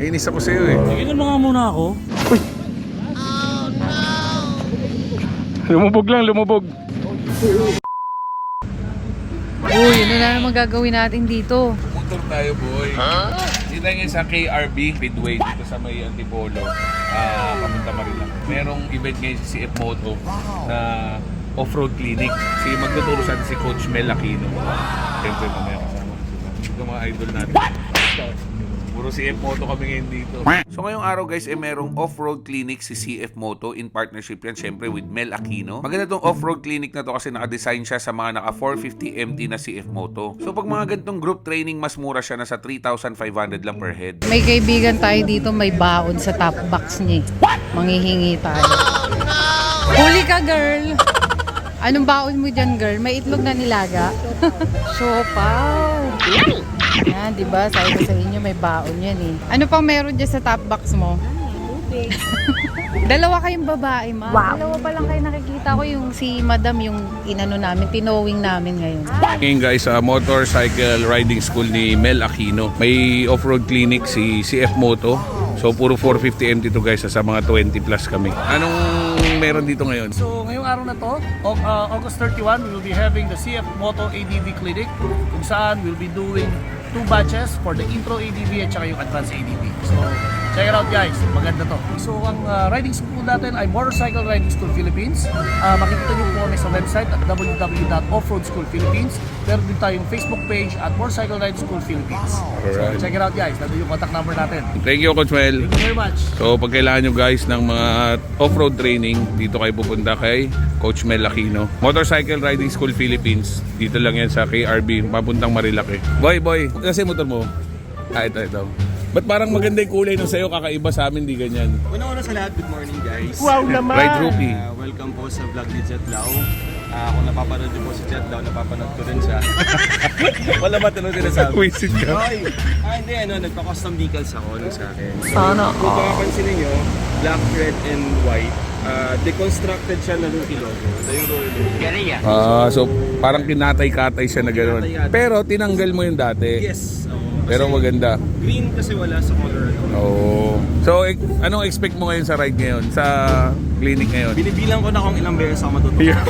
Inis ako sa'yo eh. Tingnan mo nga muna ako. Uy! Lumubog lang, lumubog. Uy, ano na naman gagawin natin dito? Motor tayo, boy. Dito tayo ngayon sa KRB Speedway dito sa may Antipolo. Papunta Marilaki. Merong event ngayon si CF Moto na off-road clinic. Magtuturo sa atin si Coach Mel Aquino. Siyempre mamaya kasama sila. Ito mga idol natin. Puro CF Moto kami ngayon dito. So ngayong araw guys, merong off-road clinic si CF Moto in partnership yan syempre with Mel Aquino. Maganda tong off-road clinic na to kasi naka-design siya sa mga naka 450 MT na CF Moto. So pag mga ganitong group training, mas mura siya na sa 3,500 lang per head. May kaibigan tayo dito may baon sa top box niya. Manghihingi tayo. Huli ka, girl! Anong baon mo dyan, girl? May itlog na nilaga? Siopaw! Yan, di ba? Sabi ko sa inyo, may baon yan eh. Ano pang meron dyan sa top box mo? Dalawa kayong babae, ma. Wow. Dalawa pa lang kayo nakikita ko yung si madam, yung inano namin, tinowing namin ngayon. Ngayon guys, motorcycle riding school ni Mel Aquino. May off-road clinic si CF Moto. So puro 450 MT to guys, sa mga 20 plus kami. Anong meron dito ngayon? So ngayong araw na to, August 31, we will be having the CF Moto ADV Clinic kung saan we'll be doing 2 batches for the intro ADV at saka yung advanced ADV. So check it out guys, maganda to. So ang riding school natin ay Motorcycle Riding School Philippines. Makikita nyo po kami sa website at www.offroadschoolphilippines. Meron din tayong Facebook page at Motorcycle Riding School Philippines. So Alright. check it out guys, nandun yung contact number natin. Thank you Coach Mel. Thank you very much. So pag kailangan nyo guys ng mga off-road training, dito kayo pupunta kay Coach Mel Aquino. Motorcycle Riding School Philippines. Dito lang yan sa KRB, papuntang Marilaki. Boy, kasi motor mo? Ito. Ba't parang maganda yung kulay nung sa'yo, kakaiba sa amin, di ganyan? Una-una sa lahat, good morning guys. Wow naman! Ride Rookie. Welcome po sa vlog ni Jet Lau. Kung napapanood niyo po si Jet Lau, napapanood ko rin siya. Wala ba tinong sinasabi? Wisit ka. Hindi, nagpa-custom decals ako nung sa akin. Sana Kung makapansin niyo, black, red, and white, deconstructed siya na Lucky logo. Ito yung logo. So parang kinatay-katay siya na gano'n. Pero tinanggal mo yung dati. Yes. Pero maganda. Green kasi wala sa color. Oo. So, anong expect mo ngayon sa ride ngayon? Sa clinic ngayon? Binibilang ko na kung ilang beses ako matutuwa.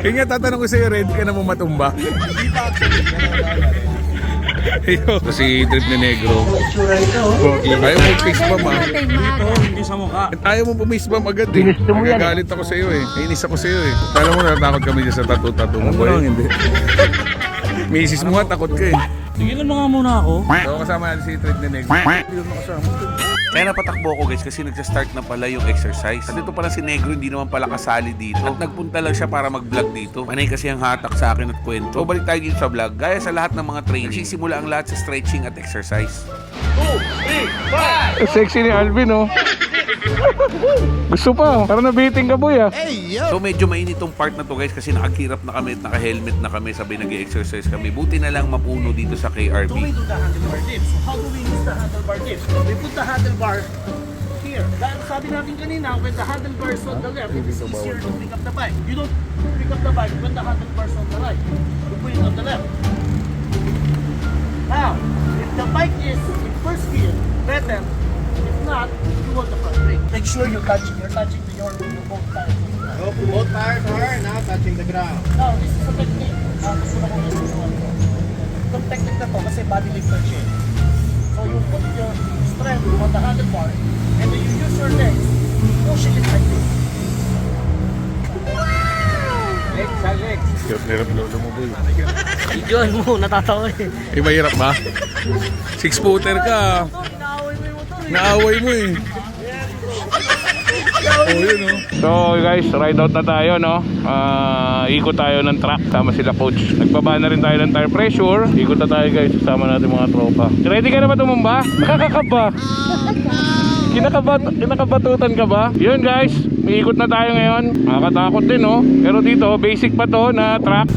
Yung nga, tatanong ko sa'yo, ready ka na mo matumba? Hindi pa actually. Si Trip ni Negro. Ayaw mo fist bump ah. Hindi sa mukha. Ayaw mo fist bump agad eh. Nagagalit ako sa'yo eh. Nainis ako sa'yo eh. Alam mo, natatakot kami dyan sa tattoo-tattoo mo boy. Hindi. Misis mo nga, takot ka eh. Tingnan mo nga muna ako. So kasama natin si Trip ni Negro. Hindi mo kasama. Kaya napatakbo ko guys kasi nagsa-start na pala yung exercise. At ito pala si Negro hindi naman pala kasali dito. At nagpunta lang siya para mag-vlog dito. Panay kasi ang hatak sa akin at kwento. So balik tayo dito sa vlog. Gaya sa lahat ng mga training, nagsisimula ang lahat sa stretching at exercise. 2, 3, 5! Sexy ni Alvin oh. Gusto pa, parang nabiting ka boy ah. So medyo mainit tong part na to guys kasi nakakirap na kami at naka-helmet na kami, sabay nag-exercise kami. Buti na lang mapuno dito sa KRB. So we do the handlebar dips. So how do we use the handlebar dips? We put the handlebar here. Dahil sabi natin kanina, when the handlebar is on the left, it is easier to pick up the bike. You don't pick up the bike when the handlebar is on the right. You put it on the left. Now, if the bike is in first gear, better. If not, you hold the front brake. Make sure you're touching your both tires. Both tires are now touching the ground. Now, this is a technique. Gusto na ko yung itong technique na to kasi body lifter siya. So you put your strength on the handlebar and then you use your legs pushing it like this. Legs sa legs. Hirap lolo mo boy. Yun mo, natatawa eh. Eh mahirap ba? 6-footer ka. Inaaway mo yung motor eh. Naaway mo eh. Oh, yun, oh. So guys, ride out na tayo no. Ikot tayo ng track sama sila coach. Nagbaba na rin tayo ng tire pressure. Ikot na tayo guys, kasama natin mga tropa. Ready ka na ba tumumba? Nakakakaba. Kinakabatutan ka ba? Yun guys, may ikot na tayo ngayon. Nakakatakot din no. Pero dito, basic pa to na track.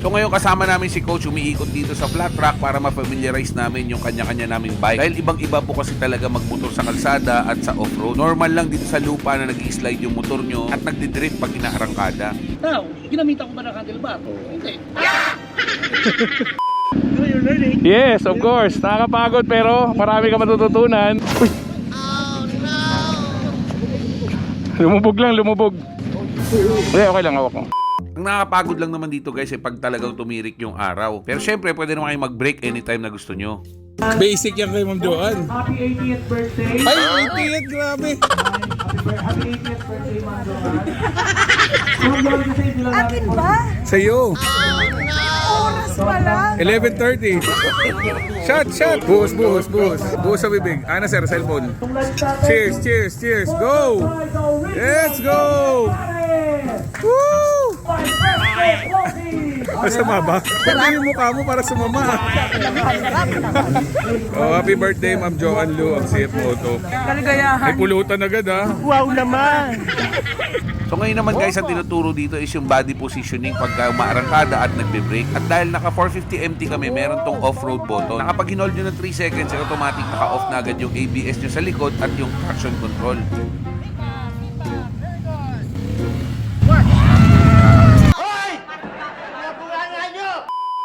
So ngayon kasama namin si Coach, umiikot dito sa flat track para ma-familiarize namin yung kanya-kanya naming bike. Dahil ibang-iba po kasi talaga magmotor sa kalsada at sa off-road. Normal lang dito sa lupa na nag-i-slide yung motor nyo at nagdi-drift pag inaarangkada. Now, ginamitan ko ba ng handlebar? Hindi. Pero you're learning Yes, of course. Nakakapagod pero marami ka matututunan. Uy. Lumubog lang, lumubog. Okay lang, hawak mo. Ang nakakapagod lang naman dito guys ay pag talagang tumirik yung araw. Pero syempre pwede naman kayo mag-break anytime na gusto nyo. Basic yan kay Ma'am Joanne. Happy 80th birthday. Ay, 80th, grabe. Happy 80th birthday, Ma'am Joanne. Ma'am Joanne, kasi sila lang. Akin ba? Sa'yo. Oras pa lang. 11:30. Shot, shot. Buhos, buhos, buhos. Buhos sa bibig. Ana sir, cellphone. Cheers, cheers, cheers. Go! Let's go! Woo! Masama ba? Pati yung mukha mo para sumama. Oh, happy birthday, Ma'am Joanne Lu of CF Moto. May pulutan agad ha. Wow naman. So ngayon naman guys, ang tinuturo dito is yung body positioning pagka umaarangkada at nagbe-brake. At dahil naka 450 MT kami, meron tong off-road button. Nakapag hinold nyo ng 3 seconds, automatic naka-off na agad yung ABS nyo sa likod at yung traction control.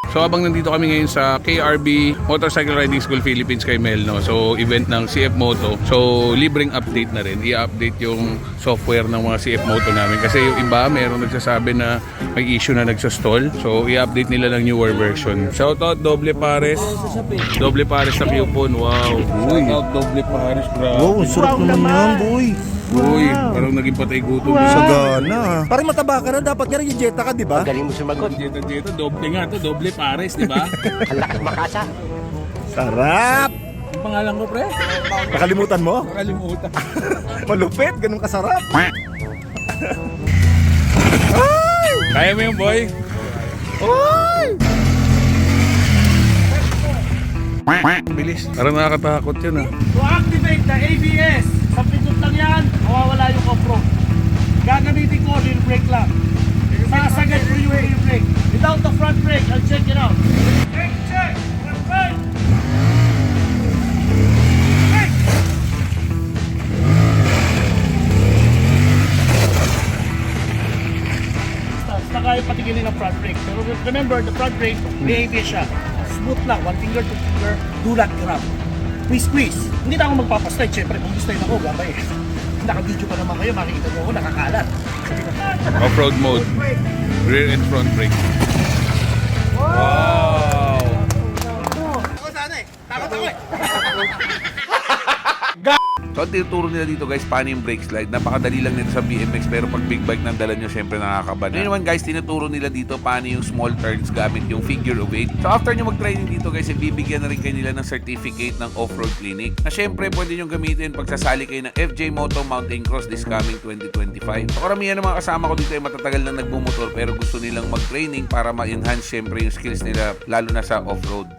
So habang nandito kami ngayon sa KRB Motorcycle Riding School Philippines kay Mel, no? So event ng CF Moto. So libreng update na rin. I-update yung software ng mga CF Moto namin. Kasi yung iba, meron nagsasabi na may issue na nagsastall. So i-update nila ng newer version. Shoutout Doble Pares. Doble Pares sa coupon. Wow. Shoutout Doble Pares. Grabe. Wow, sarap naman yan, boy. Uy, parang naging patay gutom. Sagana. Parang mataba ka na, dapat nga rin yung Jetta ka, di ba? Dito, doble nga to. Doble Pares, di ba? Sarap! Ang pangalan ko, pre? Nakalimutan mo? Nakalimutan. Malupit, ganun kasarap. Kaya mo yung boy? Bilis. Parang nakakatakot yun ah. To activate the ABS, sa pindot lang yan, mawawala yung off-road. Gagamitin ko, rear brake lang. Sasagad ko yung rear brake. Without the front brake, I'll check it out. Check, check! Front brake! Brake! Basta kaya patigilin ang front brake. Pero remember, the front brake, may ABS siya. Smooth lang, one finger, two finger, do not grab. Squeeze. Hindi na ako magpapaslide. Siyempre, kung gusto ako, gabay. Naka-video pa naman kayo, makikita nyo ako, nakakalat. Off-road mode. Rear and front brake. Wow! Ako sana eh. Takot ako eh. So ang tinuturo nila dito guys, paano yung brake slide. Napakadali lang nito sa BMX pero pag big bike nang dala nyo, syempre nakakaban. Ngayon naman guys, tinuturo nila dito paano yung small turns gamit yung figure of 8. So after nyo mag-training dito guys, bibigyan na rin kayo nila ng certificate ng off-road clinic. Na syempre pwede nyo gamitin pag sasali kayo ng FJ Moto Mountain Cross this coming 2025. So karamihan ng mga kasama ko dito ay matatagal na nagbumotor pero gusto nilang mag-training para ma-enhance syempre yung skills nila lalo na sa off-road.